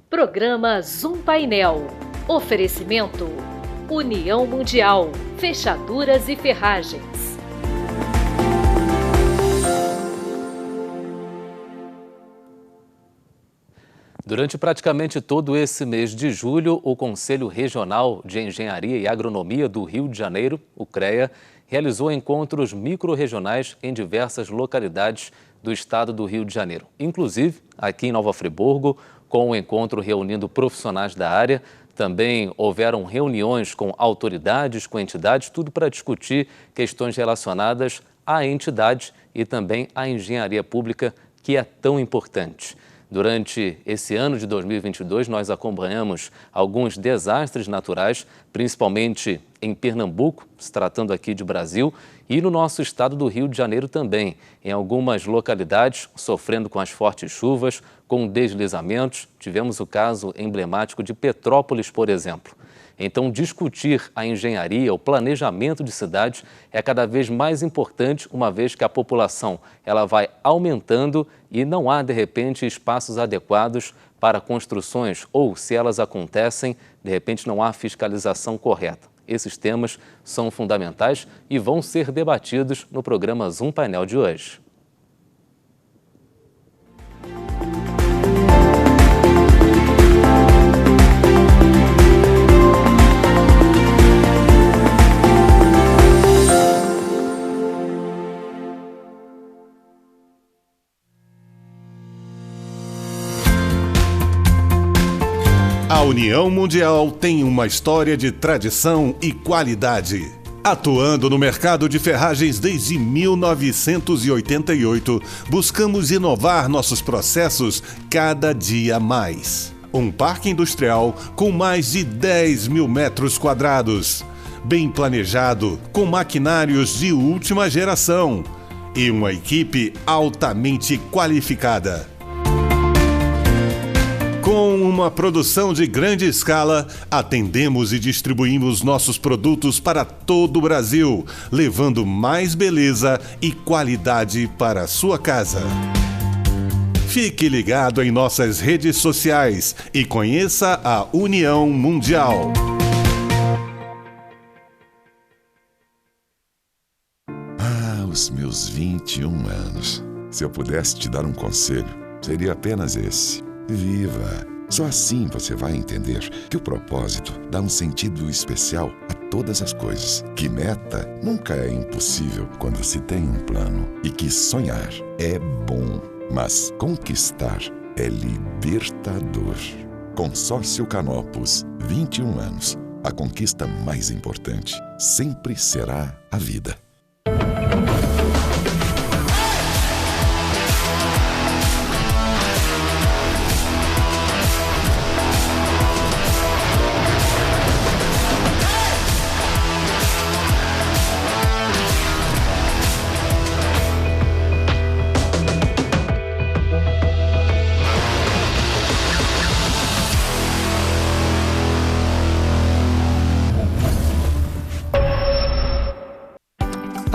Programa Zoom Painel. Oferecimento: União Mundial, Fechaduras e Ferragens. Durante praticamente todo esse mês de julho, o Conselho Regional de Engenharia e Agronomia do Rio de Janeiro, o CREA, realizou encontros microrregionais em diversas localidades do estado do Rio de Janeiro. Inclusive, aqui em Nova Friburgo, com o encontro reunindo profissionais da área, também houveram reuniões com autoridades, com entidades, tudo para discutir questões relacionadas à entidade e também à engenharia pública, que é tão importante. Durante esse ano de 2022, nós acompanhamos alguns desastres naturais, principalmente em Pernambuco, se tratando aqui de Brasil, e no nosso estado do Rio de Janeiro também, em algumas localidades sofrendo com as fortes chuvas, com deslizamentos. Tivemos o caso emblemático de Petrópolis, por exemplo. Então, discutir a engenharia, o planejamento de cidades é cada vez mais importante, uma vez que a população ela vai aumentando e não há, de repente, espaços adequados para construções ou, se elas acontecem, de repente não há fiscalização correta. Esses temas são fundamentais e vão ser debatidos no programa Zoom Painel de hoje. A União Mundial tem uma história de tradição e qualidade. Atuando no mercado de ferragens desde 1988, buscamos inovar nossos processos cada dia mais. Um parque industrial com mais de 10 mil metros quadrados, bem planejado, com maquinários de última geração e uma equipe altamente qualificada. Com uma produção de grande escala, atendemos e distribuímos nossos produtos para todo o Brasil, levando mais beleza e qualidade para a sua casa. Fique ligado em nossas redes sociais e conheça a União Mundial. Os meus 21 anos. Se eu pudesse te dar um conselho, seria apenas esse. Viva! Só assim você vai entender que o propósito dá um sentido especial a todas as coisas. Que meta nunca é impossível quando se tem um plano. E que sonhar é bom, mas conquistar é libertador. Consórcio Canopus, 21 anos. A conquista mais importante sempre será a vida.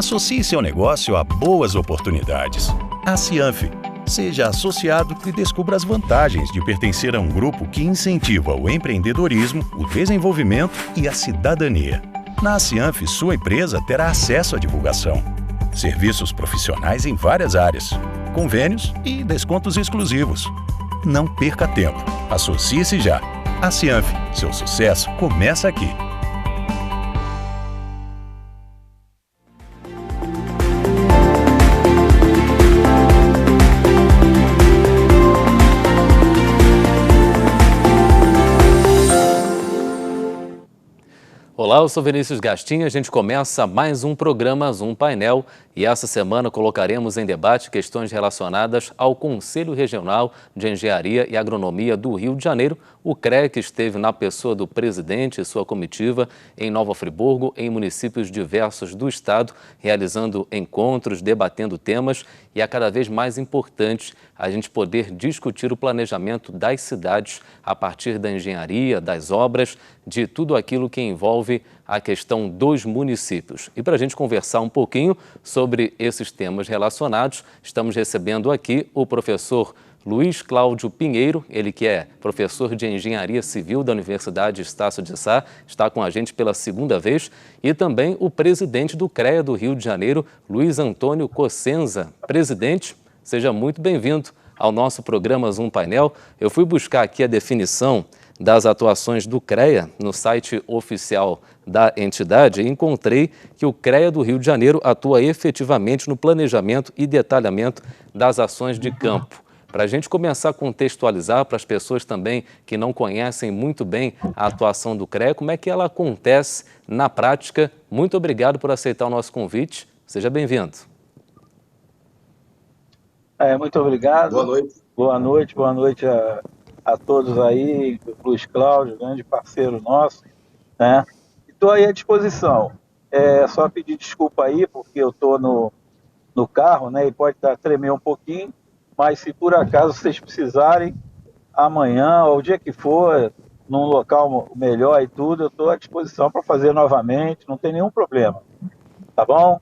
Associe seu negócio a boas oportunidades. A Cianf. Seja associado e descubra as vantagens de pertencer a um grupo que incentiva o empreendedorismo, o desenvolvimento e a cidadania. Na Cianf, sua empresa terá acesso à divulgação, serviços profissionais em várias áreas, convênios e descontos exclusivos. Não perca tempo. Associe-se já. A Cianf. Seu sucesso começa aqui. Olá, eu sou Vinícius Gastin, a gente começa mais um programa Zoom Painel e essa semana colocaremos em debate questões relacionadas ao Conselho Regional de Engenharia e Agronomia do Rio de Janeiro, o CREA, que esteve na pessoa do presidente e sua comitiva em Nova Friburgo, em municípios diversos do estado, realizando encontros, debatendo temas, e é cada vez mais importante a gente poder discutir o planejamento das cidades a partir da engenharia, das obras, de tudo aquilo que envolve a questão dos municípios. E para a gente conversar um pouquinho sobre esses temas relacionados, estamos recebendo aqui o professor Luiz Cláudio Pinheiro, ele que é professor de Engenharia Civil da Universidade Estácio de Sá, está com a gente pela segunda vez, e também o presidente do CREA do Rio de Janeiro, Luiz Antônio Cossenza. Presidente, seja muito bem-vindo ao nosso programa Zoom Painel. Eu fui buscar aqui a definição das atuações do CREA no site oficial da entidade e encontrei que o CREA do Rio de Janeiro atua efetivamente no planejamento e detalhamento das ações de campo. Para a gente começar a contextualizar para as pessoas também que não conhecem muito bem a atuação do CREA, como é que ela acontece na prática? Muito obrigado por aceitar o nosso convite. Seja bem-vindo. Muito obrigado. Boa noite. Boa noite a todos aí, Luiz Cláudio, grande parceiro nosso, né? Estou aí à disposição. Só pedir desculpa aí, porque eu estou no carro, né? E pode tremer um pouquinho, mas se por acaso vocês precisarem, amanhã ou o dia que for, num local melhor e tudo, eu estou à disposição para fazer novamente, não tem nenhum problema. Tá bom?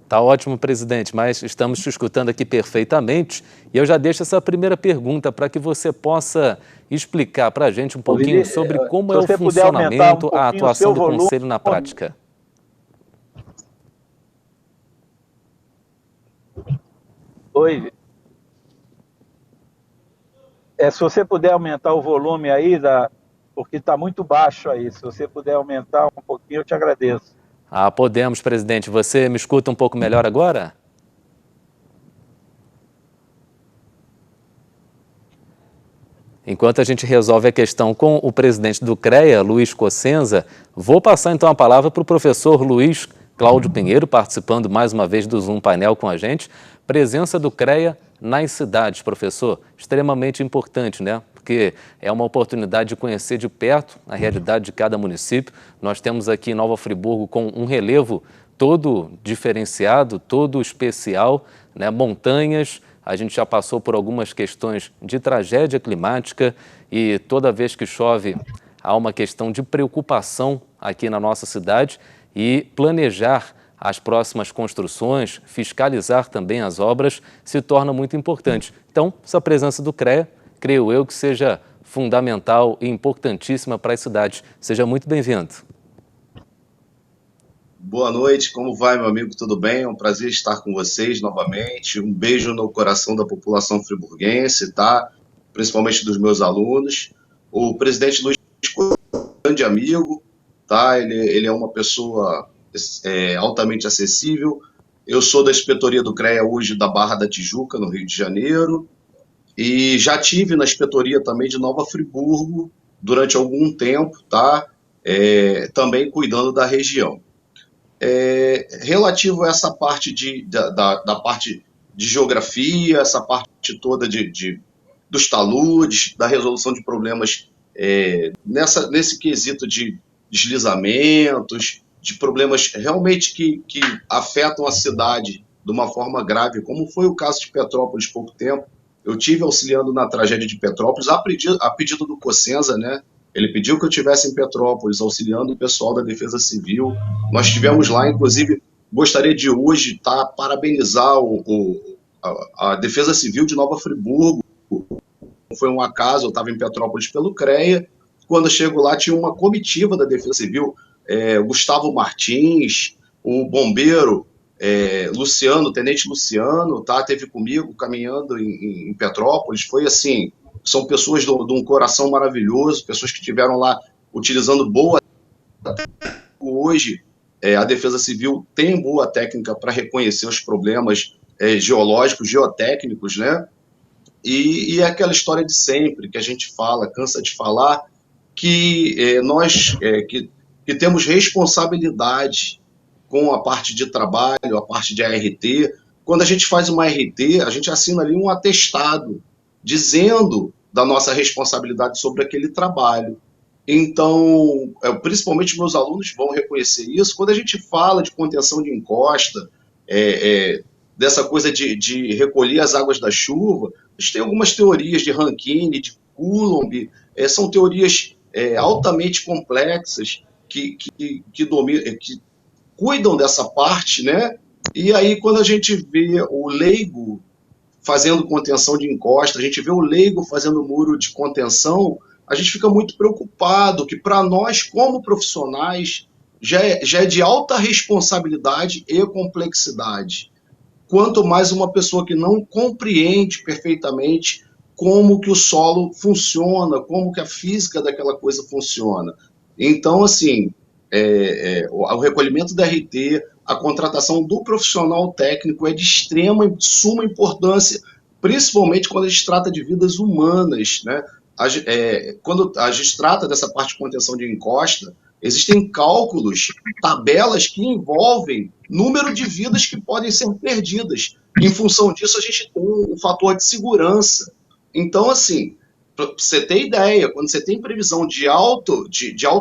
Tá ótimo, presidente, mas estamos te escutando aqui perfeitamente e eu já deixo essa primeira pergunta para que você possa explicar para a gente um pouquinho sobre como é o funcionamento, a atuação do Conselho na prática. Oi. Se você puder aumentar o volume aí, porque está muito baixo aí, se você puder aumentar um pouquinho, eu te agradeço. Podemos, presidente. Você me escuta um pouco melhor agora? Enquanto a gente resolve a questão com o presidente do CREA, Luiz Cossenza, vou passar então a palavra para o professor Luiz Cláudio Pinheiro, participando mais uma vez do Zoom Painel com a gente. Presença do CREA nas cidades, professor, extremamente importante, né? Porque é uma oportunidade de conhecer de perto a realidade de cada município. Nós temos aqui em Nova Friburgo com um relevo todo diferenciado, todo especial, né? Montanhas, a gente já passou por algumas questões de tragédia climática e toda vez que chove há uma questão de preocupação aqui na nossa cidade e planejar as próximas construções, fiscalizar também as obras se torna muito importante. Então, essa presença do CREA, creio eu que seja fundamental e importantíssima para as cidades. Seja muito bem-vindo. Boa noite, como vai, meu amigo? Tudo bem? É um prazer estar com vocês novamente. Um beijo no coração da população friburguense, tá? Principalmente dos meus alunos. O presidente Luiz é um grande amigo, tá? Ele é uma pessoa altamente acessível. Eu sou da inspetoria do CREA hoje da Barra da Tijuca, no Rio de Janeiro. E já tive na inspetoria também de Nova Friburgo durante algum tempo, tá? Também cuidando da região. Relativo a essa parte da parte de geografia, essa parte toda dos taludes, da resolução de problemas nesse quesito de deslizamentos, de problemas realmente que afetam a cidade de uma forma grave, como foi o caso de Petrópolis há pouco tempo. Eu tive auxiliando na tragédia de Petrópolis, a pedido do Cossenza, né? Ele pediu que eu estivesse em Petrópolis, auxiliando o pessoal da Defesa Civil. Nós estivemos lá, inclusive, gostaria de hoje parabenizar a Defesa Civil de Nova Friburgo. Foi um acaso, eu estava em Petrópolis pelo CREA. Quando eu chego lá, tinha uma comitiva da Defesa Civil, Gustavo Martins, o bombeiro Luciano, Tenente Luciano, tá? Teve comigo caminhando em Petrópolis. Foi assim, são pessoas de um coração maravilhoso, pessoas que estiveram lá utilizando boa técnica. Hoje, a Defesa Civil tem boa técnica para reconhecer os problemas geológicos, geotécnicos, né? E é aquela história de sempre, que a gente fala, cansa de falar, que nós que temos responsabilidade com a parte de trabalho, a parte de ART. Quando a gente faz uma ART, a gente assina ali um atestado dizendo da nossa responsabilidade sobre aquele trabalho. Então, principalmente meus alunos vão reconhecer isso. Quando a gente fala de contenção de encosta, dessa coisa de recolher as águas da chuva, a gente tem algumas teorias de Rankine, de Coulomb, são teorias altamente complexas que cuidam dessa parte, né? E aí, quando a gente vê o leigo fazendo contenção de encosta, a gente vê o leigo fazendo muro de contenção, a gente fica muito preocupado, que para nós, como profissionais, já é de alta responsabilidade e complexidade. Quanto mais uma pessoa que não compreende perfeitamente como que o solo funciona, como que a física daquela coisa funciona. Então, assim, o recolhimento da RT, a contratação do profissional técnico é de extrema e suma importância, principalmente quando a gente trata de vidas humanas, né? Quando a gente trata dessa parte de contenção de encosta, existem cálculos, tabelas que envolvem número de vidas que podem ser perdidas. Em função disso, a gente tem um fator de segurança. Então, assim, para você ter ideia, quando você tem previsão de alto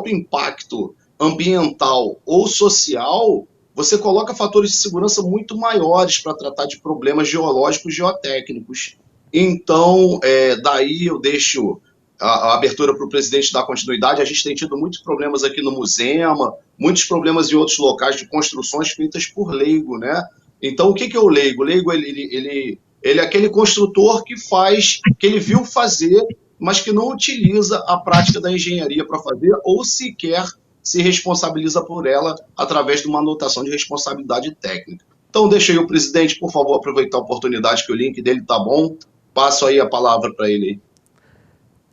impacto ambiental ou social, você coloca fatores de segurança muito maiores para tratar de problemas geológicos, geotécnicos. Então, daí eu deixo a abertura para o presidente dar continuidade. A gente tem tido muitos problemas aqui no Musema, muitos problemas em outros locais de construções feitas por leigo, né? Então, o que é o leigo? O leigo, ele é aquele construtor que faz, que ele viu fazer, mas que não utiliza a prática da engenharia para fazer, ou sequer se responsabiliza por ela através de uma anotação de responsabilidade técnica. Então, deixa aí o presidente, por favor, aproveitar a oportunidade que o link dele está bom. Passo aí a palavra para ele.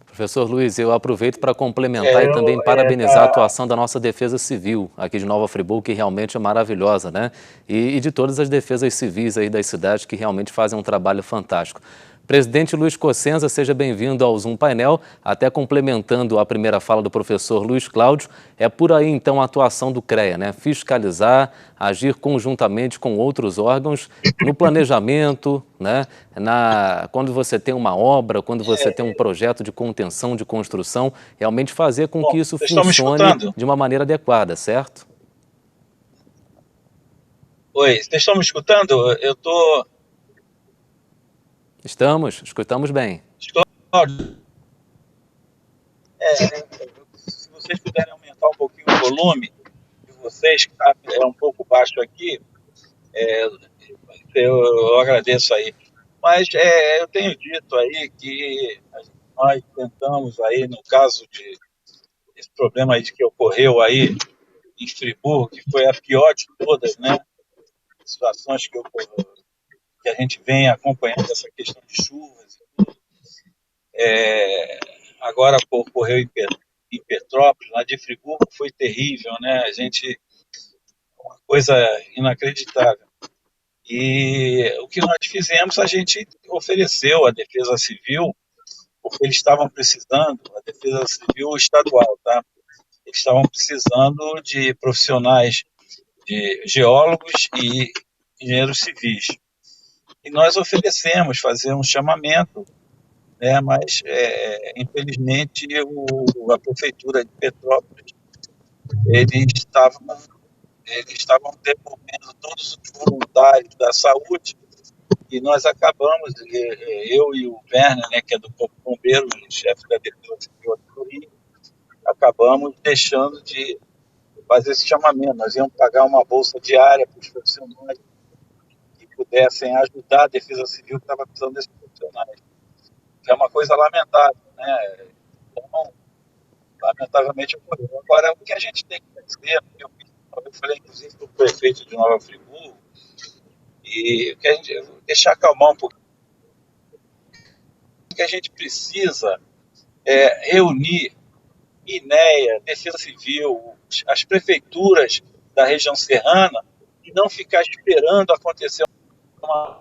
Professor Luiz, eu aproveito para complementar e também parabenizar a atuação da nossa Defesa Civil aqui de Nova Friburgo, que realmente é maravilhosa, né? E de todas as defesas civis aí das cidades que realmente fazem um trabalho fantástico. Presidente Luiz Cossenza, seja bem-vindo ao Zoom Painel. Até complementando a primeira fala do professor Luiz Cláudio, é por aí então a atuação do CREA, né? Fiscalizar, agir conjuntamente com outros órgãos no planejamento, né? Quando você tem uma obra, quando você tem um projeto de contenção, de construção, realmente fazer com que isso funcione de uma maneira adequada, certo? Oi, vocês estão me escutando? Eu estou... Escutamos bem. Se vocês puderem aumentar um pouquinho o volume de vocês, que é um pouco baixo aqui, eu agradeço aí. Mas eu tenho dito aí que nós tentamos aí, no caso desse problema aí que ocorreu aí em Friburgo, que foi a pior de todas, né? Situações que a gente vem acompanhando, essa questão de chuvas e tudo. Agora ocorreu em Petrópolis, lá de Friburgo, foi terrível, né? Uma coisa inacreditável. E o que nós fizemos, a gente ofereceu à Defesa Civil, porque eles estavam precisando, a Defesa Civil estadual, tá? Eles estavam precisando de profissionais, de geólogos e engenheiros civis. E nós oferecemos fazer um chamamento, né? Mas, infelizmente, a Prefeitura de Petrópolis, eles estavam devolvendo todos os voluntários da saúde, e nós acabamos, eu e o Werner, né, que é do Corpo de Bombeiros, chefe da Defesa Civil do Rio, acabamos deixando de fazer esse chamamento. Nós íamos pagar uma bolsa diária para os profissionais que pudessem ajudar a Defesa Civil que estava precisando desses profissionais, que é uma coisa lamentável, né? Então, lamentavelmente ocorreu. Agora, o que a gente tem que fazer, eu falei inclusive para o prefeito de Nova Friburgo, e que a gente deixar acalmar um pouquinho. O que a gente precisa é reunir INEA, Defesa Civil, as prefeituras da região serrana, e não ficar esperando acontecer uma...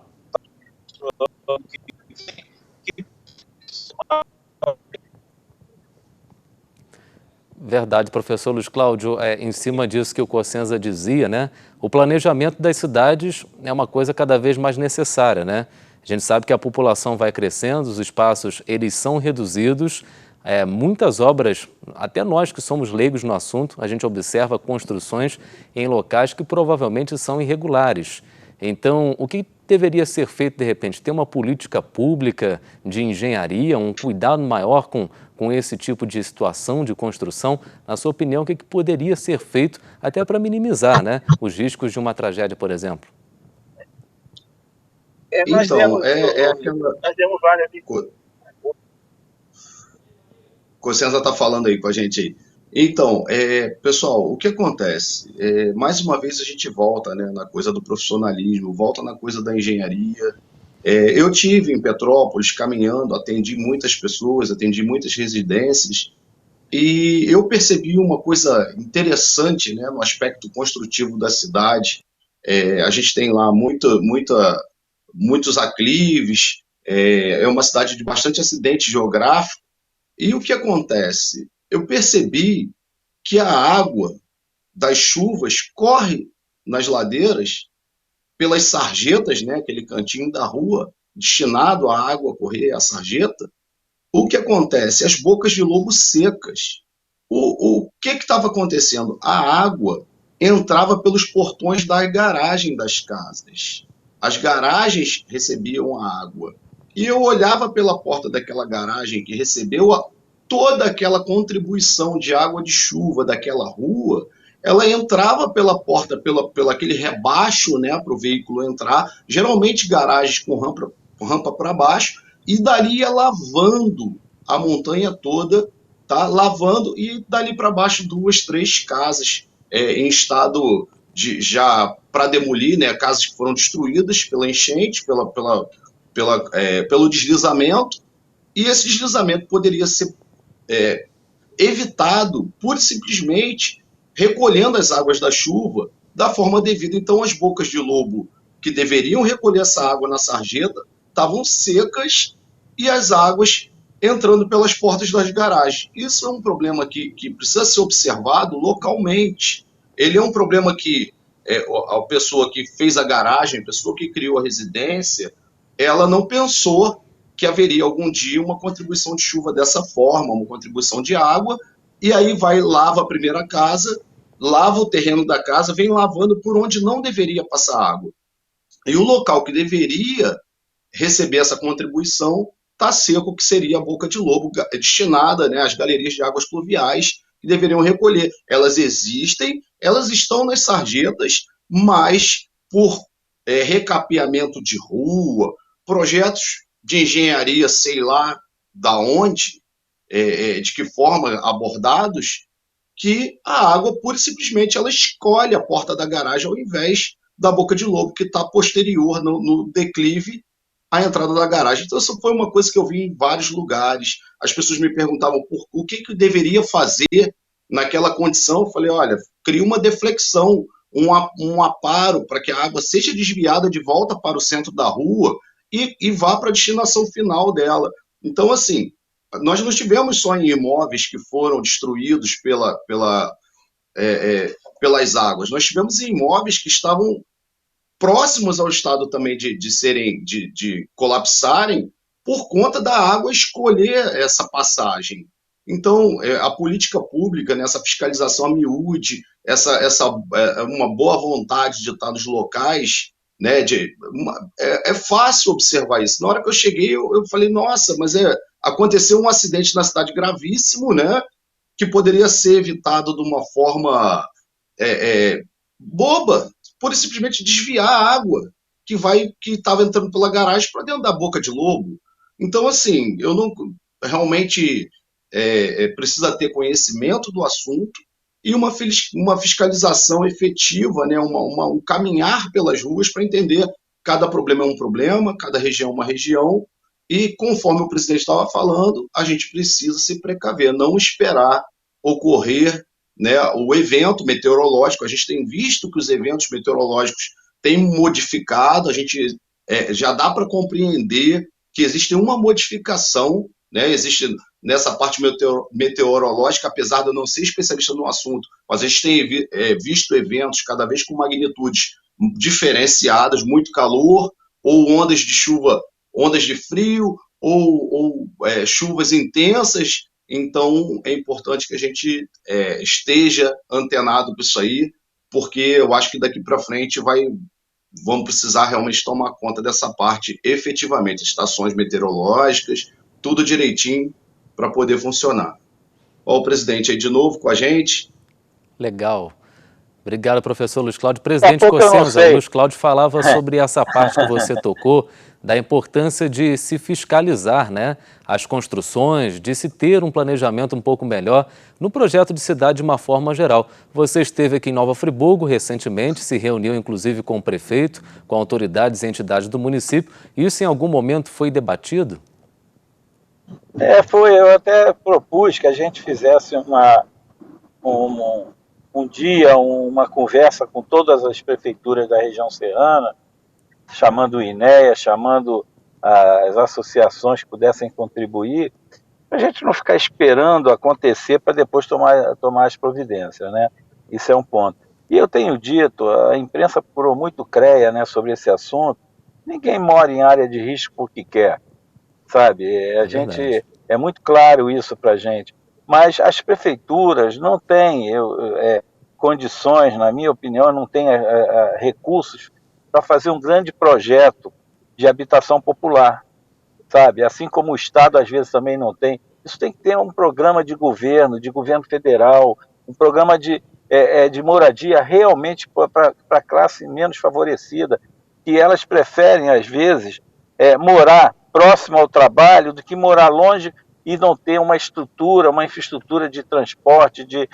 Verdade, professor Luiz Cláudio, em cima disso que o Cossenza dizia, né? O planejamento das cidades é uma coisa cada vez mais necessária, né? A gente sabe que a população vai crescendo, os espaços eles são reduzidos, muitas obras, até nós que somos leigos no assunto, a gente observa construções em locais que provavelmente são irregulares. Então, o que deveria ser feito, de repente? Ter uma política pública de engenharia, um cuidado maior com esse tipo de situação de construção? Na sua opinião, o que poderia ser feito até para minimizar, né, os riscos de uma tragédia, por exemplo? Nós Então, demos, é aquela. nós demos várias. Cossenza está falando aí com a gente aí. Então, pessoal, o que acontece? Mais uma vez a gente volta, né, na coisa do profissionalismo, volta na coisa da engenharia. Eu tive em Petrópolis caminhando, atendi muitas pessoas, atendi muitas residências, e eu percebi uma coisa interessante, né, no aspecto construtivo da cidade. A gente tem lá muitos aclives, é uma cidade de bastante acidente geográfico. E o que acontece? Eu percebi que a água das chuvas corre nas ladeiras pelas sarjetas, né, aquele cantinho da rua destinado à água correr, a sarjeta. O que acontece? As bocas de lobo secas. O que estava acontecendo? A água entrava pelos portões da garagem das casas. As garagens recebiam a água. E eu olhava pela porta daquela garagem que recebeu toda aquela contribuição de água de chuva daquela rua, ela entrava pela porta, pelo aquele rebaixo, né, para o veículo entrar, geralmente garagens com rampa para baixo, e dali ia lavando a montanha toda, tá? Lavando, e dali para baixo 2, 3 casas em estado de já para demolir, né? Casas que foram destruídas pela enchente, pelo deslizamento, e esse deslizamento poderia ser evitado pura e simplesmente recolhendo as águas da chuva da forma devida. Então as bocas de lobo que deveriam recolher essa água na sarjeta estavam secas e as águas entrando pelas portas das garagens. Isso é um problema que precisa ser observado localmente. Ele é um problema que a pessoa que fez a garagem, a pessoa que criou a residência, ela não pensou que haveria algum dia uma contribuição de chuva dessa forma, uma contribuição de água, e aí lava a primeira casa, lava o terreno da casa, vem lavando por onde não deveria passar água. E o local que deveria receber essa contribuição está seco, que seria a boca de lobo destinada, né, às galerias de águas pluviais que deveriam recolher. Elas existem, elas estão nas sarjetas, mas por recapeamento de rua, projetos de engenharia, sei lá da onde, de que forma abordados, que a água pura e simplesmente ela escolhe a porta da garagem ao invés da boca de lobo, que está posterior no declive à entrada da garagem. Então, isso foi uma coisa que eu vi em vários lugares. As pessoas me perguntavam o que deveria fazer naquela condição. Eu falei, olha, cria uma deflexão, um aparo para que a água seja desviada de volta para o centro da rua e vá para a destinação final dela. Então, assim, nós não estivemos só em imóveis que foram destruídos pelas águas, nós tivemos em imóveis que estavam próximos ao estado também de colapsarem por conta da água escolher essa passagem. Então, a política pública, né, essa fiscalização a miúde, uma boa vontade de estar nos locais, né, é fácil observar isso. Na hora que eu cheguei, eu falei, nossa, mas aconteceu um acidente na cidade gravíssimo, né, que poderia ser evitado de uma forma boba, por simplesmente desviar a água que estava entrando pela garagem para dentro da boca de lobo. Então, assim, eu não realmente precisa ter conhecimento do assunto e uma fiscalização efetiva, né, um caminhar pelas ruas para entender cada problema é um problema, cada região é uma região, e conforme o presidente estava falando, a gente precisa se precaver, não esperar ocorrer, né, o evento meteorológico. A gente tem visto que os eventos meteorológicos têm modificado, a gente já dá para compreender que existe uma modificação, né, existe nessa parte meteorológica, apesar de eu não ser especialista no assunto, mas a gente tem visto eventos cada vez com magnitudes diferenciadas, muito calor, ou ondas de chuva, ondas de frio, ou chuvas intensas. Então, é importante que a gente esteja antenado com isso aí, porque eu acho que daqui para frente vamos precisar realmente tomar conta dessa parte efetivamente, estações meteorológicas, tudo direitinho para poder funcionar. Ó, o presidente aí de novo com a gente. Legal. Obrigado, professor Luiz Cláudio. Presidente Cossenza, o Luiz Cláudio falava sobre essa parte que você tocou, da importância de se fiscalizar, né, as construções, de se ter um planejamento um pouco melhor no projeto de cidade de uma forma geral. Você esteve aqui em Nova Friburgo recentemente, se reuniu inclusive com o prefeito, com autoridades e entidades do município. Isso em algum momento foi debatido? Eu até propus que a gente fizesse um dia, uma conversa com todas as prefeituras da região serrana, chamando o INEA, chamando as associações que pudessem contribuir, para a gente não ficar esperando acontecer para depois tomar as providências, né? Isso é um ponto. E eu tenho dito, a imprensa procurou muito CREA, né, sobre esse assunto. Ninguém mora em área de risco porque quer, sabe? É muito claro isso para a gente. Mas as prefeituras não têm condições, na minha opinião, não têm recursos para fazer um grande projeto de habitação popular, sabe? Assim como o Estado às vezes também não tem. Isso tem que ter um programa de governo federal, um programa de moradia realmente para a classe menos favorecida, que elas preferem às vezes morar próximo ao trabalho do que morar longe e não ter uma infraestrutura de transporte, de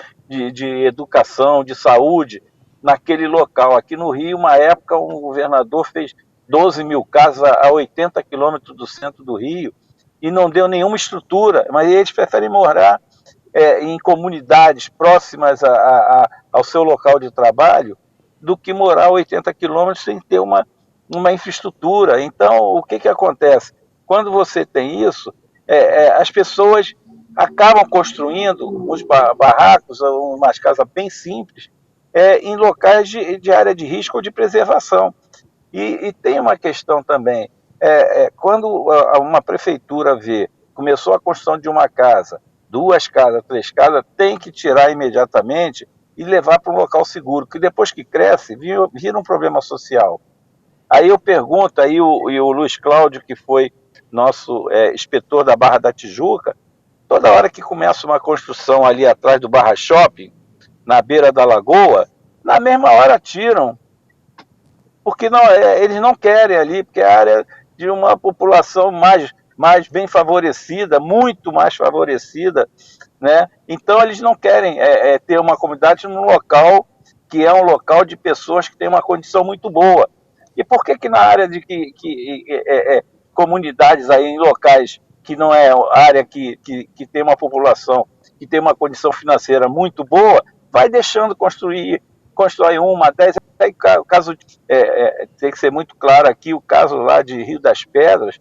educação, de saúde naquele local. Aqui no Rio, uma época, um governador fez 12 mil casas a 80 quilômetros do centro do Rio e não deu nenhuma estrutura, mas eles preferem morar em comunidades próximas ao seu local de trabalho do que morar a 80 quilômetros sem ter uma infraestrutura. Então, o que acontece? Quando você tem isso, as pessoas acabam construindo uns barracos, umas casas bem simples, em locais de área de risco ou de preservação. E tem uma questão também, quando uma prefeitura começou a construção de uma casa, 2 casas, 3 casas, tem que tirar imediatamente e levar para um local seguro, que depois que cresce, vira um problema social. Aí eu pergunto, aí o Luiz Cláudio, que foi nosso inspetor da Barra da Tijuca, toda hora que começa uma construção ali atrás do Barra Shopping, na beira da lagoa, na mesma hora tiram, porque eles não querem ali, porque é a área de uma população mais bem favorecida, muito mais favorecida, né? Então eles não querem ter uma comunidade num local que é um local de pessoas que têm uma condição muito boa. E por que na área de comunidades aí em locais que não é área que tem uma população que tem uma condição financeira muito boa, vai deixando constrói 10, aí o caso tem que ser muito claro aqui, o caso lá de Rio das Pedras.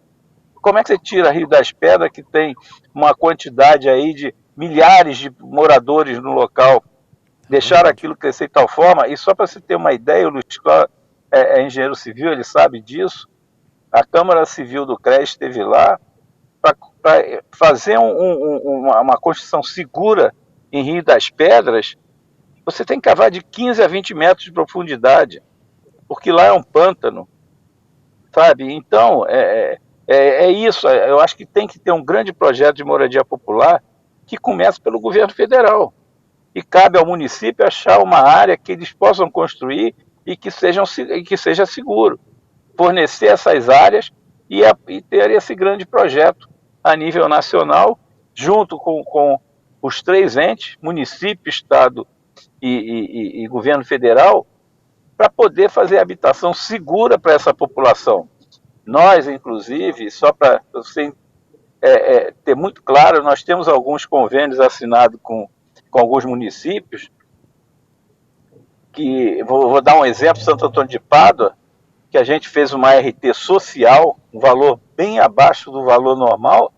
Como é que você tira Rio das Pedras, que tem uma quantidade aí de milhares de moradores no local, deixar aquilo crescer de tal forma? E só para você ter uma ideia, o Luiz Cláudio é engenheiro civil, ele sabe disso, a Câmara Civil do CREA esteve lá para fazer uma construção segura em Rio das Pedras. Você tem que cavar de 15 a 20 metros de profundidade, porque lá é um pântano, sabe? Então, isso. Eu acho que tem que ter um grande projeto de moradia popular que comece pelo governo federal. E cabe ao município achar uma área que eles possam construir e que seja seguro. Fornecer essas áreas e ter esse grande projeto a nível nacional, junto com os 3 entes, município, Estado e governo federal, para poder fazer habitação segura para essa população. Nós, inclusive, só para você ter muito claro, nós temos alguns convênios assinados com alguns municípios, que vou dar um exemplo, Santo Antônio de Pádua, que a gente fez uma RT social, um valor bem abaixo do valor normal,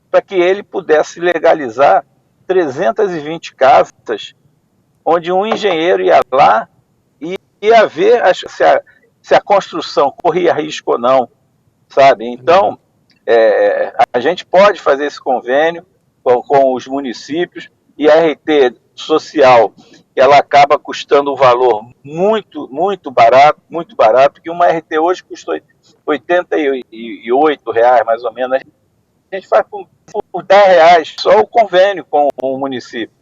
para que ele pudesse legalizar 320 casas, onde um engenheiro ia lá e ia ver se a construção corria risco ou não, sabe? Então, a gente pode fazer esse convênio com os municípios, e a RT social, ela acaba custando um valor muito barato, porque uma RT hoje custa R$ 88, mais ou menos. A gente faz por R$ 10 só o convênio com o município.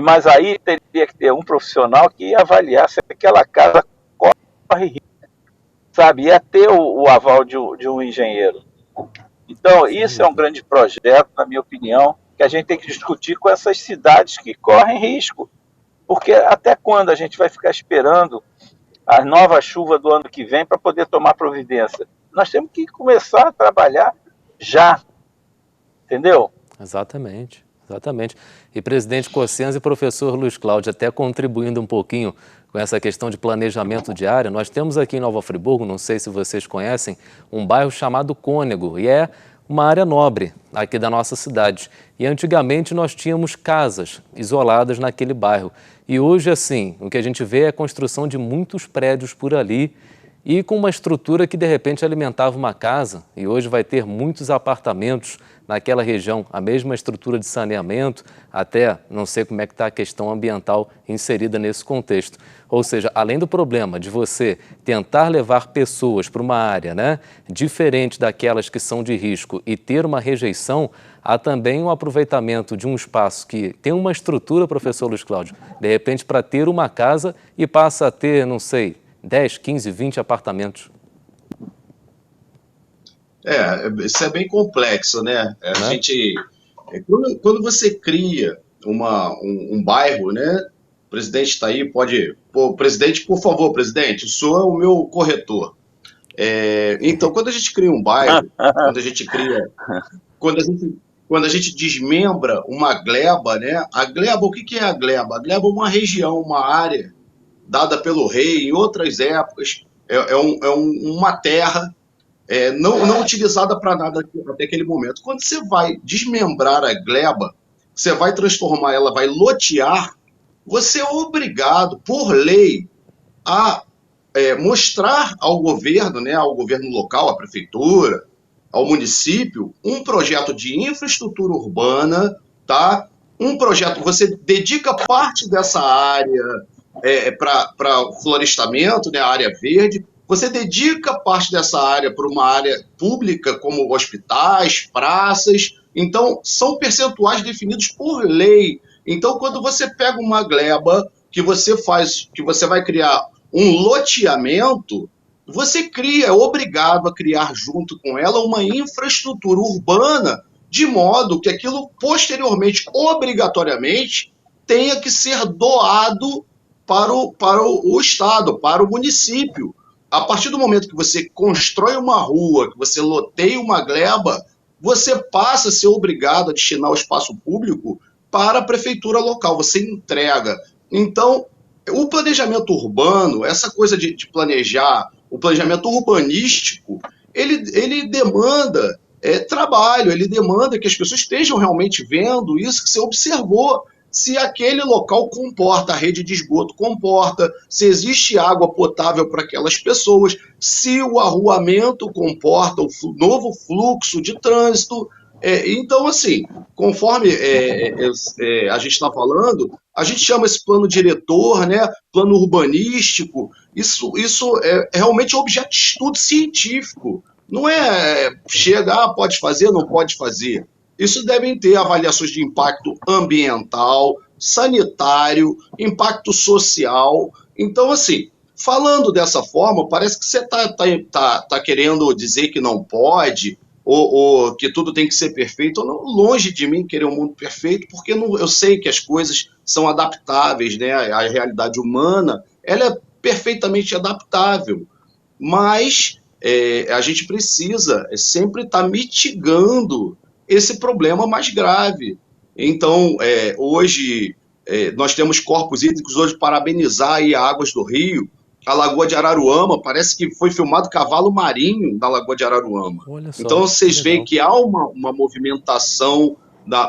Mas aí teria que ter um profissional que ia avaliar se aquela casa corre risco, sabe? Ia ter o aval de um engenheiro. Então, isso é um grande projeto, na minha opinião, que a gente tem que discutir com essas cidades que correm risco. Porque até quando a gente vai ficar esperando a nova chuva do ano que vem para poder tomar providência? Nós temos que começar a trabalhar já, entendeu? Exatamente, exatamente. E presidente Cossenza e professor Luiz Cláudio, até contribuindo um pouquinho com essa questão de planejamento de área, nós temos aqui em Nova Friburgo, não sei se vocês conhecem, um bairro chamado Cônego, e é uma área nobre aqui da nossa cidade. E antigamente nós tínhamos casas isoladas naquele bairro. E hoje, assim, o que a gente vê é a construção de muitos prédios por ali e com uma estrutura que, de repente, alimentava uma casa, e hoje vai ter muitos apartamentos naquela região, a mesma estrutura de saneamento, até não sei como é que está a questão ambiental inserida nesse contexto. Ou seja, além do problema de você tentar levar pessoas para uma área, né, diferente daquelas que são de risco e ter uma rejeição, há também um aproveitamento de um espaço que tem uma estrutura, professor Luiz Cláudio, de repente para ter uma casa e passa a ter, não sei, 10, 15, 20 apartamentos. Isso é bem complexo, né? Quando você cria um bairro, né? O presidente está aí, pode... Pô, presidente, por favor, presidente, o senhor é o meu corretor. Então, quando a gente cria um bairro, quando a gente desmembra uma gleba, né? A gleba, o que é a gleba? A gleba é uma região, uma área dada pelo rei em outras épocas, uma terra não utilizada para nada até aquele momento. Quando você vai desmembrar a gleba, você vai transformar ela, vai lotear, você é obrigado, por lei, a mostrar ao governo, né, ao governo local, à prefeitura, ao município, um projeto de infraestrutura urbana, tá? Um projeto, você dedica parte dessa área para florestamento, né, a área verde, você dedica parte dessa área para uma área pública, como hospitais, praças. Então, são percentuais definidos por lei. Então, quando você pega uma gleba que você vai criar um loteamento, você é obrigado a criar junto com ela uma infraestrutura urbana, de modo que aquilo posteriormente, obrigatoriamente, tenha que ser doado para o Estado, para o município. A partir do momento que você constrói uma rua, que você loteia uma gleba, você passa a ser obrigado a destinar o espaço público para a prefeitura local, você entrega. Então, o planejamento urbano, essa coisa de planejar, o planejamento urbanístico, ele demanda trabalho, ele demanda que as pessoas estejam realmente vendo isso que você observou, se aquele local comporta, a rede de esgoto comporta, se existe água potável para aquelas pessoas, se o arruamento comporta o novo fluxo de trânsito. Então, assim, conforme a gente está falando, a gente chama esse plano diretor, né, plano urbanístico, isso é realmente objeto de estudo científico. Não chega, pode fazer, não pode fazer. Isso devem ter avaliações de impacto ambiental, sanitário, impacto social. Então, assim, falando dessa forma, parece que você tá querendo dizer que não pode, ou que tudo tem que ser perfeito. Longe de mim querer um mundo perfeito, porque eu sei que as coisas são adaptáveis, né? A realidade humana ela é perfeitamente adaptável. Mas a gente precisa sempre estar mitigando esse problema mais grave. Então, hoje, nós temos corpos hídricos hoje parabenizar aí a Águas do Rio, a Lagoa de Araruama, parece que foi filmado cavalo marinho da Lagoa de Araruama. Então, vocês veem que há uma movimentação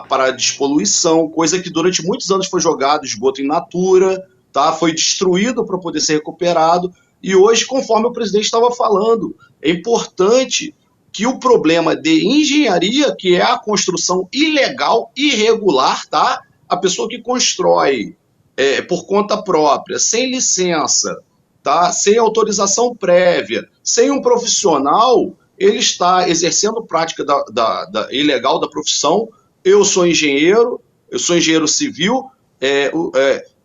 para a despoluição, coisa que durante muitos anos foi jogado esgoto in natura, tá? Foi destruído para poder ser recuperado, e hoje, conforme o presidente estava falando, é importante que o problema de engenharia, que é a construção ilegal, irregular, tá? A pessoa que constrói por conta própria, sem licença, tá? Sem autorização prévia, sem um profissional, ele está exercendo prática ilegal da profissão. Eu sou engenheiro civil,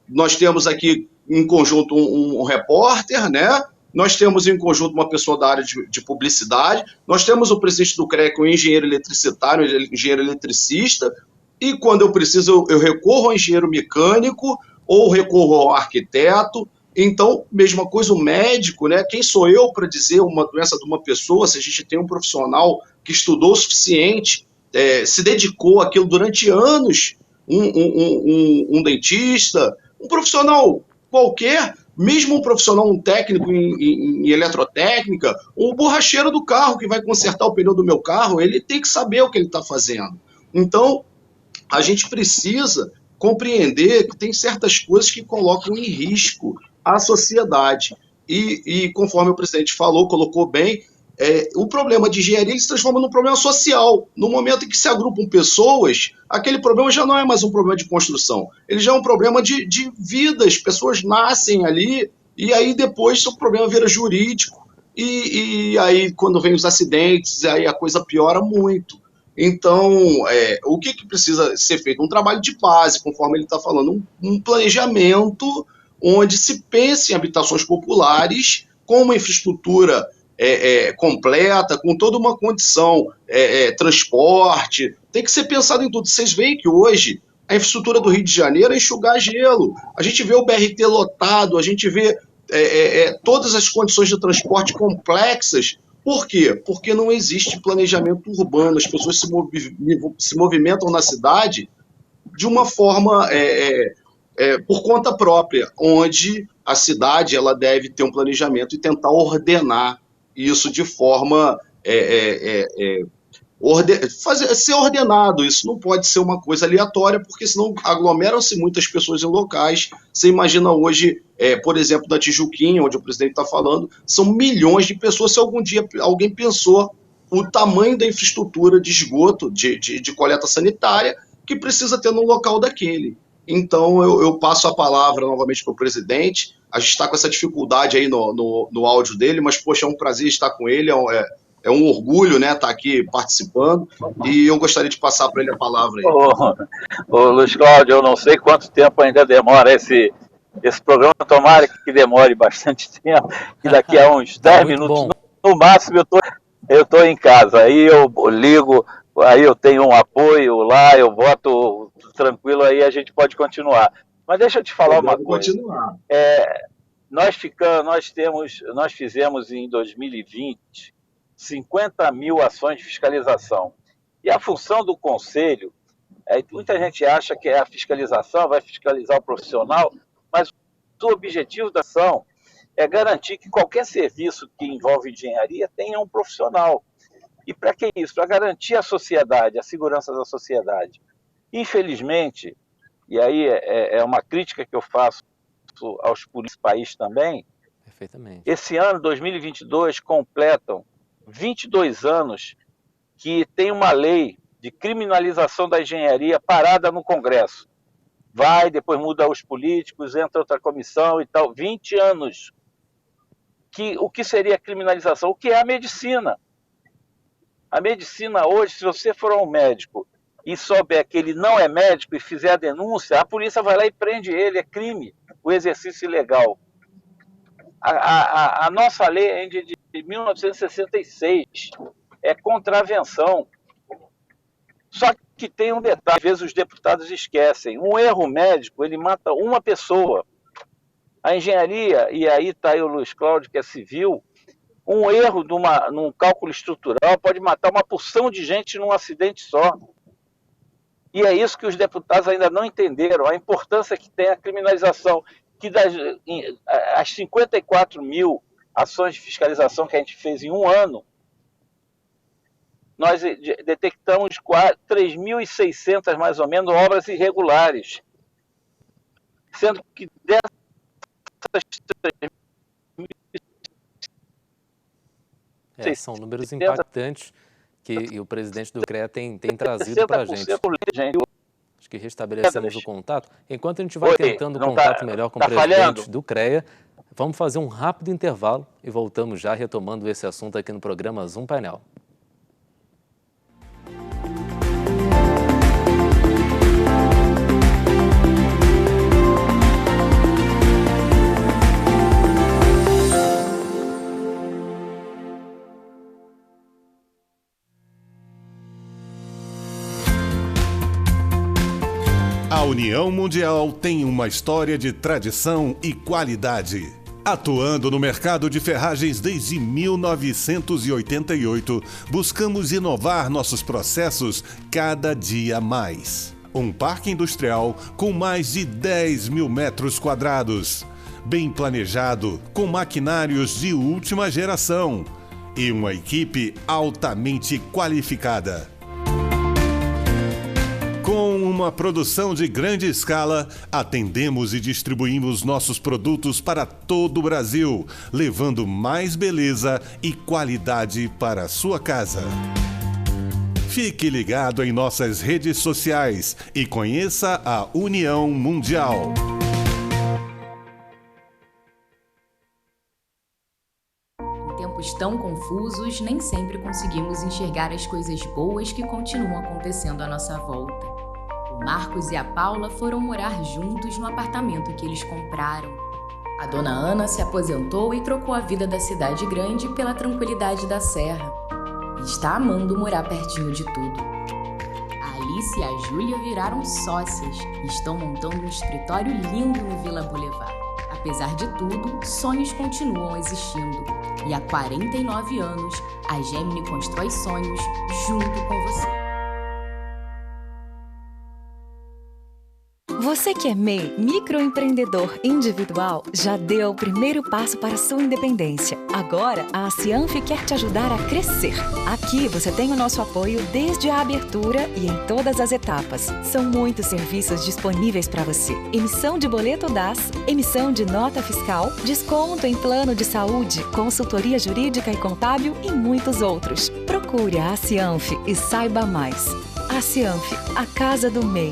nós temos aqui em conjunto um repórter, né? Nós temos em conjunto uma pessoa da área de publicidade, nós temos o presidente do CREA, um engenheiro eletricitário, engenheiro eletricista, e quando eu preciso, eu recorro ao engenheiro mecânico ou recorro ao arquiteto. Então, mesma coisa o médico, né? Quem sou eu para dizer uma doença de uma pessoa, se a gente tem um profissional que estudou o suficiente, se dedicou àquilo durante anos, um dentista, um profissional qualquer, mesmo um profissional, um técnico em eletrotécnica, o borracheiro do carro que vai consertar o pneu do meu carro, ele tem que saber o que ele está fazendo. Então, a gente precisa compreender que tem certas coisas que colocam em risco a sociedade. E conforme o presidente falou, colocou bem, o problema de engenharia ele se transforma num problema social. No momento em que se agrupam pessoas, aquele problema já não é mais um problema de construção, ele já é um problema de vidas. Pessoas nascem ali e aí depois o problema vira jurídico e aí quando vem os acidentes, aí a coisa piora muito. Então, o que precisa ser feito? Um trabalho de base, conforme ele está falando, um planejamento onde se pense em habitações populares com uma infraestrutura completa, com toda uma condição, transporte, tem que ser pensado em tudo. Vocês veem que hoje a infraestrutura do Rio de Janeiro é enxugar gelo, a gente vê o BRT lotado, a gente vê todas as condições de transporte complexas. Por quê? Porque não existe planejamento urbano, as pessoas se movimentam na cidade de uma forma por conta própria, onde a cidade ela deve ter um planejamento e tentar ordenar isso de forma ser ordenado. Isso não pode ser uma coisa aleatória, porque senão aglomeram-se muitas pessoas em locais. Você imagina hoje, por exemplo, da Tijuquinha, onde o presidente está falando, são milhões de pessoas. Se algum dia alguém pensou o tamanho da infraestrutura de esgoto, de coleta sanitária, que precisa ter no local daquele. Então, eu passo a palavra novamente para o presidente. A gente está com essa dificuldade aí no áudio dele, mas, poxa, é um prazer estar com ele, é um orgulho, né, estar aqui participando, e eu gostaria de passar para ele a palavra aí. Ô, Luiz Cláudio, eu não sei quanto tempo ainda demora esse programa, tomara que demore bastante tempo, que daqui a uns 10 minutos, no máximo, eu tô em casa, aí eu ligo, aí eu tenho um apoio lá, eu voto tranquilo, aí a gente pode continuar. Mas deixa eu te falar uma coisa. Continuar. Nós fizemos em 2020 50 mil ações de fiscalização. E a função do Conselho, muita gente acha que a fiscalização vai fiscalizar o profissional, mas o objetivo da ação é garantir que qualquer serviço que envolve engenharia tenha um profissional. E para que isso? Para garantir a sociedade, a segurança da sociedade. Infelizmente, e aí é uma crítica que eu faço aos políticos do país também, perfeitamente, esse ano, 2022, completam 22 anos que tem uma lei de criminalização da engenharia parada no Congresso. Vai, depois muda os políticos, entra outra comissão e tal. 20 anos. O que seria a criminalização? O que é a medicina? A medicina hoje, se você for um médico e souber que ele não é médico e fizer a denúncia, a polícia vai lá e prende ele, é crime, o exercício ilegal. A nossa lei é de 1966, é contravenção. Só que tem um detalhe, às vezes os deputados esquecem, um erro médico, ele mata uma pessoa. A engenharia, e aí está aí o Luiz Cláudio, que é civil, um erro num cálculo estrutural pode matar uma porção de gente num acidente só. E é isso que os deputados ainda não entenderam, a importância que tem a criminalização, que as 54 mil ações de fiscalização que a gente fez em um ano, nós detectamos 3.600, mais ou menos, obras irregulares. Sendo que dessas 3.600... são números impactantes que o presidente do CREA tem trazido para a gente. Acho que restabelecemos o contato. Enquanto a gente vai tentando um contato melhor com o presidente do CREA, vamos fazer um rápido intervalo e voltamos já retomando esse assunto aqui no programa Zoom Painel. A União Mundial tem uma história de tradição e qualidade. Atuando no mercado de ferragens desde 1988, buscamos inovar nossos processos cada dia mais. Um parque industrial com mais de 10 mil metros quadrados, bem planejado, com maquinários de última geração e uma equipe altamente qualificada. Com uma produção de grande escala, atendemos e distribuímos nossos produtos para todo o Brasil, levando mais beleza e qualidade para a sua casa. Fique ligado em nossas redes sociais e conheça a União Mundial. Em tempos tão confusos, nem sempre conseguimos enxergar as coisas boas que continuam acontecendo à nossa volta. O Marcos e a Paula foram morar juntos no apartamento que eles compraram. A dona Ana se aposentou e trocou a vida da cidade grande pela tranquilidade da serra. E está amando morar pertinho de tudo. A Alice e a Júlia viraram sócias e estão montando um escritório lindo no Vila Boulevard. Apesar de tudo, sonhos continuam existindo. E há 49 anos, a Gemini constrói sonhos junto com você. Você que é MEI, microempreendedor individual, já deu o primeiro passo para a sua independência. Agora, a Cianf quer te ajudar a crescer. Aqui você tem o nosso apoio desde a abertura e em todas as etapas. São muitos serviços disponíveis para você. Emissão de boleto DAS, emissão de nota fiscal, desconto em plano de saúde, consultoria jurídica e contábil e muitos outros. Procure a Cianf e saiba mais. A Cianf, a casa do MEI.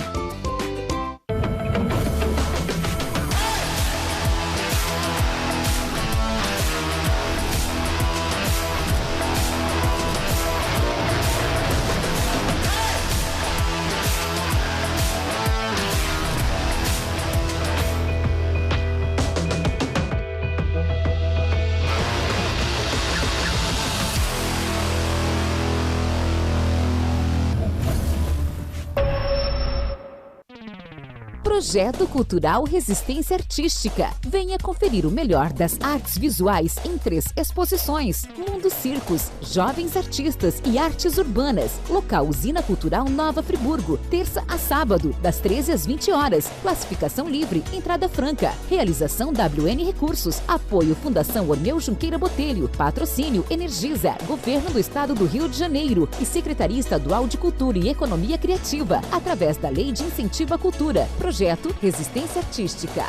Projeto Cultural Resistência Artística. Venha conferir o melhor das artes visuais em 3 exposições. Mundo Circos, Jovens Artistas e Artes Urbanas. Local Usina Cultural Nova Friburgo. Terça a sábado, das 13 às 20 horas. Classificação livre, entrada franca. Realização WN Recursos. Apoio Fundação Ormeu Junqueira Botelho. Patrocínio Energisa. Governo do Estado do Rio de Janeiro. E Secretaria Estadual de Cultura e Economia Criativa. Através da Lei de Incentivo à Cultura. Projeto Resistência Artística.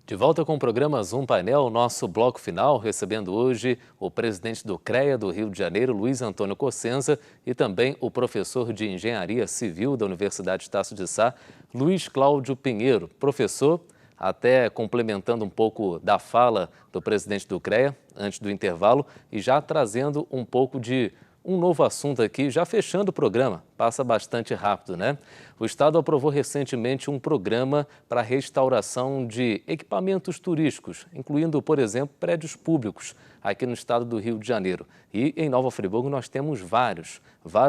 De volta com o programa Zoom Painel, nosso bloco final, recebendo hoje o presidente do CREA do Rio de Janeiro, Luiz Antônio Cossenza, e também o professor de Engenharia Civil da Universidade Estácio de Sá, Luiz Cláudio Pinheiro. Professor, até complementando um pouco da fala do presidente do CREA, antes do intervalo, e já trazendo um pouco de um novo assunto aqui, já fechando o programa, passa bastante rápido, né? O Estado aprovou recentemente um programa para a restauração de equipamentos turísticos, incluindo, por exemplo, prédios públicos aqui no estado do Rio de Janeiro. E em Nova Friburgo nós temos vários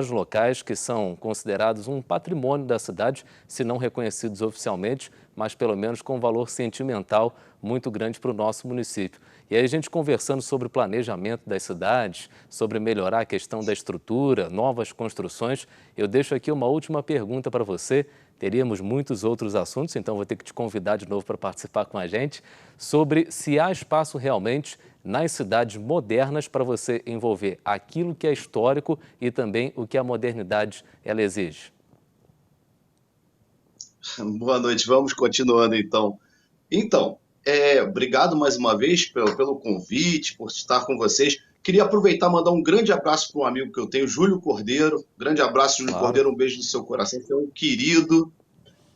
locais que são considerados um patrimônio da cidade, se não reconhecidos oficialmente, mas pelo menos com valor sentimental muito grande para o nosso município. E aí a gente conversando sobre o planejamento das cidades, sobre melhorar a questão da estrutura, novas construções, eu deixo aqui uma última pergunta para você. Teríamos muitos outros assuntos, então vou ter que te convidar de novo para participar com a gente, sobre se há espaço realmente nas cidades modernas para você envolver aquilo que é histórico e também o que a modernidade ela exige. Boa noite, vamos continuando então. Obrigado mais uma vez pelo convite, por estar com vocês. Queria aproveitar e mandar um grande abraço para um amigo que eu tenho, Júlio Cordeiro. Grande abraço, Júlio Cordeiro, um beijo no seu coração, você é um querido.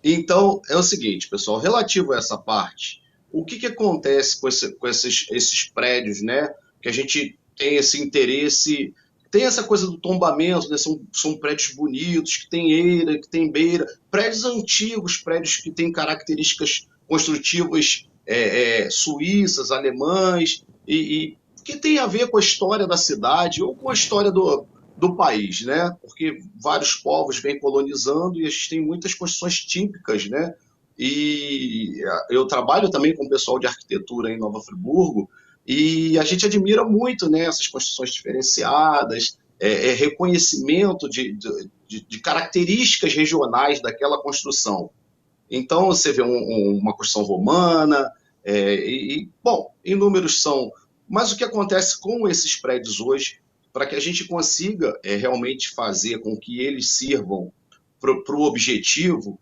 Então, é o seguinte, pessoal, relativo a essa parte, o que acontece com esses prédios, né? Que a gente tem esse interesse tem essa coisa do tombamento, né? São prédios bonitos, que tem eira, que tem beira, prédios antigos, prédios que têm características construtivas suíças, alemães, e que tem a ver com a história da cidade ou com a história do país, né? Porque vários povos vêm colonizando e a gente tem muitas construções típicas, né? E eu trabalho também com o pessoal de arquitetura em Nova Friburgo, e a gente admira muito, né, essas construções diferenciadas, reconhecimento de características regionais daquela construção. Então, você vê uma construção romana, bom, inúmeros são. Mas o que acontece com esses prédios hoje, para que a gente consiga realmente fazer com que eles sirvam para o objetivo,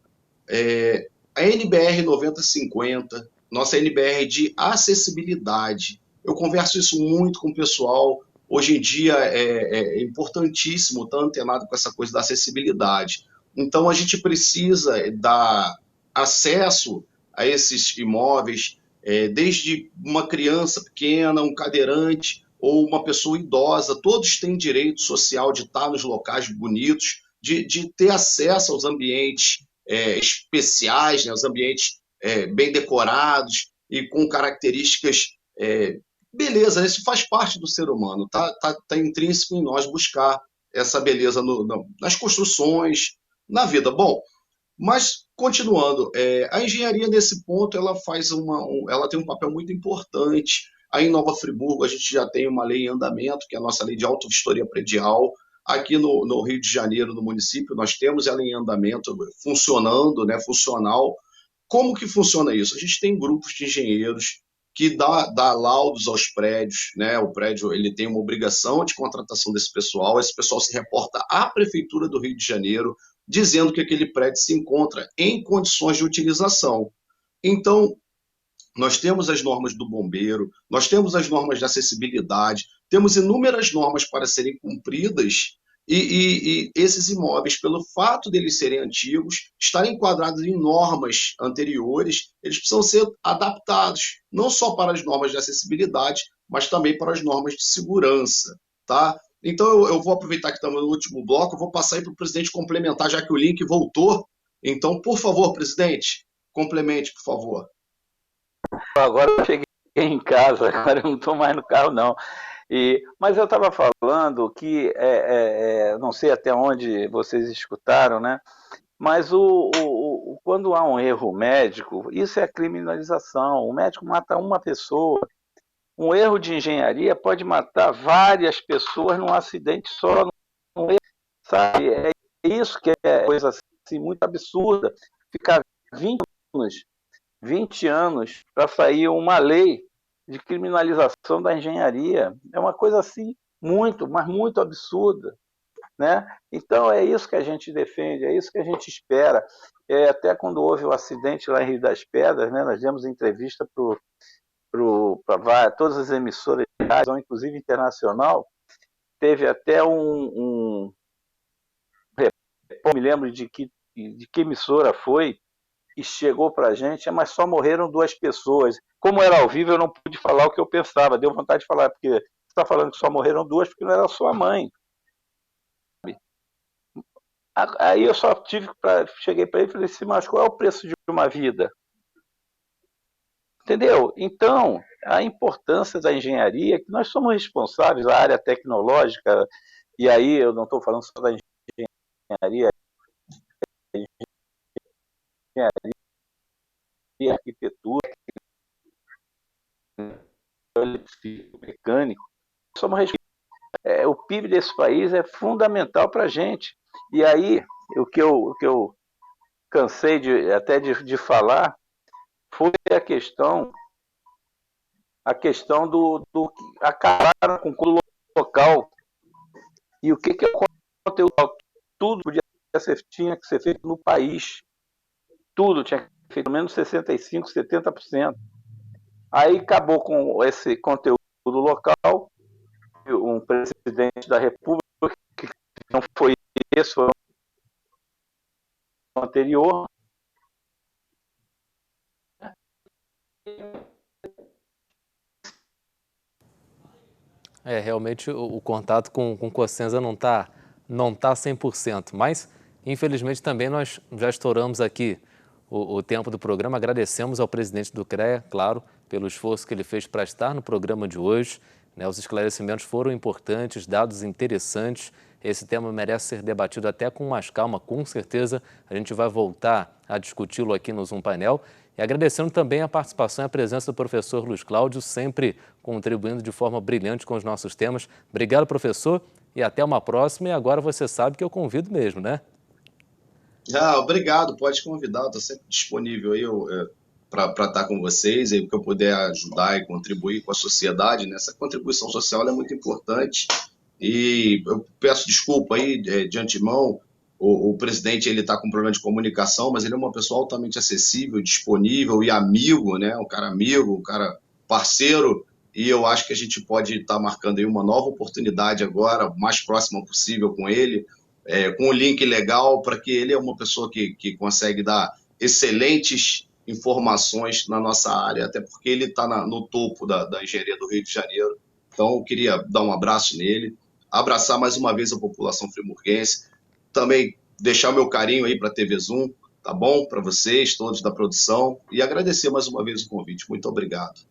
a NBR 9050, nossa NBR de acessibilidade, eu converso isso muito com o pessoal. Hoje em dia é importantíssimo estar antenado com essa coisa da acessibilidade. Então, a gente precisa dar acesso a esses imóveis, desde uma criança pequena, um cadeirante ou uma pessoa idosa, todos têm direito social de estar nos locais bonitos, de ter acesso aos ambientes especiais, né, os ambientes bem decorados e com características. Beleza, isso faz parte do ser humano, tá intrínseco em nós buscar essa beleza nas construções, na vida. Bom, mas continuando, a engenharia nesse ponto ela tem um papel muito importante. Aí em Nova Friburgo a gente já tem uma lei em andamento, que é a nossa lei de auto-vistoria predial. Aqui no Rio de Janeiro, no município, nós temos ela em andamento, funcionando, né, funcional. Como que funciona isso? A gente tem grupos de engenheiros que dá laudos aos prédios, né? O prédio ele tem uma obrigação de contratação desse pessoal, esse pessoal se reporta à Prefeitura do Rio de Janeiro, dizendo que aquele prédio se encontra em condições de utilização. Então, nós temos as normas do bombeiro, nós temos as normas de acessibilidade, temos inúmeras normas para serem cumpridas, e esses imóveis, pelo fato de eles serem antigos, estarem enquadrados em normas anteriores, eles precisam ser adaptados, não só para as normas de acessibilidade, mas também para as normas de segurança, tá? Então, eu vou aproveitar que estamos no último bloco, eu vou passar aí para o presidente complementar, já que o link voltou. Então, por favor, presidente, complemente, por favor. Agora eu cheguei em casa, agora eu não estou mais no carro, não. Mas eu estava falando que, não sei até onde vocês escutaram, né? Mas quando há um erro médico, isso é criminalização. O médico mata uma pessoa. Um erro de engenharia pode matar várias pessoas num acidente só. Num erro, sabe? É isso que é coisa assim, muito absurda. Ficar 20 anos para sair uma lei de criminalização da engenharia. É uma coisa assim muito, mas muito absurda, né? Então é isso que a gente defende, é isso que a gente espera. Até quando houve o acidente lá em Rio das Pedras, né, nós demos entrevista para todas as emissoras, inclusive internacional, teve até eu me lembro de que emissora foi, e chegou para a gente, mas só morreram 2 pessoas. Como era ao vivo, eu não pude falar o que eu pensava, deu vontade de falar, porque você está falando que só morreram 2 porque não era sua mãe. Aí eu só cheguei para ele e falei assim, mas qual é o preço de uma vida? Entendeu? Então, a importância da engenharia, que nós somos responsáveis, a área tecnológica, e aí eu não estou falando só da engenharia, arquitetura, mecânico, somos o PIB desse país é fundamental para a gente. E aí, o que eu cansei até de falar foi a questão do acabar com o local. E o que é o conteúdo? Tudo tinha que ser feito no país. Tudo tinha que ser feito pelo menos 65%, 70%. Aí acabou com esse conteúdo local, um presidente da República, que não foi esse, foi o anterior. Realmente o contato com Cosenza não tá 100%, mas infelizmente também nós já estouramos aqui o tempo do programa. Agradecemos ao presidente do CREA, claro, pelo esforço que ele fez para estar no programa de hoje. Os esclarecimentos foram importantes, dados interessantes. Esse tema merece ser debatido até com mais calma, com certeza. A gente vai voltar a discuti-lo aqui no Zoom Painel. E agradecendo também a participação e a presença do professor Luiz Cláudio, sempre contribuindo de forma brilhante com os nossos temas. Obrigado, professor, e até uma próxima. E agora você sabe que eu convido mesmo, né? Obrigado, pode convidar, estou sempre disponível aí para estar com vocês, aí, que eu puder ajudar e contribuir com a sociedade, né? Essa contribuição social é muito importante. E eu peço desculpa aí de antemão. O presidente ele está com problema de comunicação, mas ele é uma pessoa altamente acessível, disponível e amigo, né? Um cara amigo, um cara parceiro, e eu acho que a gente pode estar marcando aí uma nova oportunidade agora, o mais próxima possível com ele, com um link legal, para que ele é uma pessoa que consegue dar excelentes informações na nossa área, até porque ele está no topo da engenharia do Rio de Janeiro. Então eu queria dar um abraço nele, abraçar mais uma vez a população friburguense, também deixar meu carinho aí para a TV Zoom, tá bom? Para vocês, todos da produção, e agradecer mais uma vez o convite. Muito obrigado.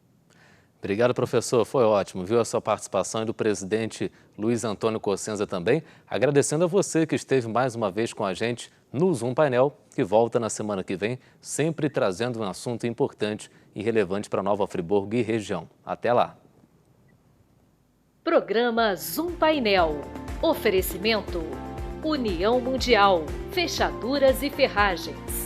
Obrigado, professor. Foi ótimo. Viu a sua participação e do presidente Luiz Antônio Cosenza também. Agradecendo a você que esteve mais uma vez com a gente no Zoom Painel, que volta na semana que vem, sempre trazendo um assunto importante e relevante para Nova Friburgo e região. Até lá. Programa Zoom Painel. Oferecimento União Mundial, Fechaduras e Ferragens.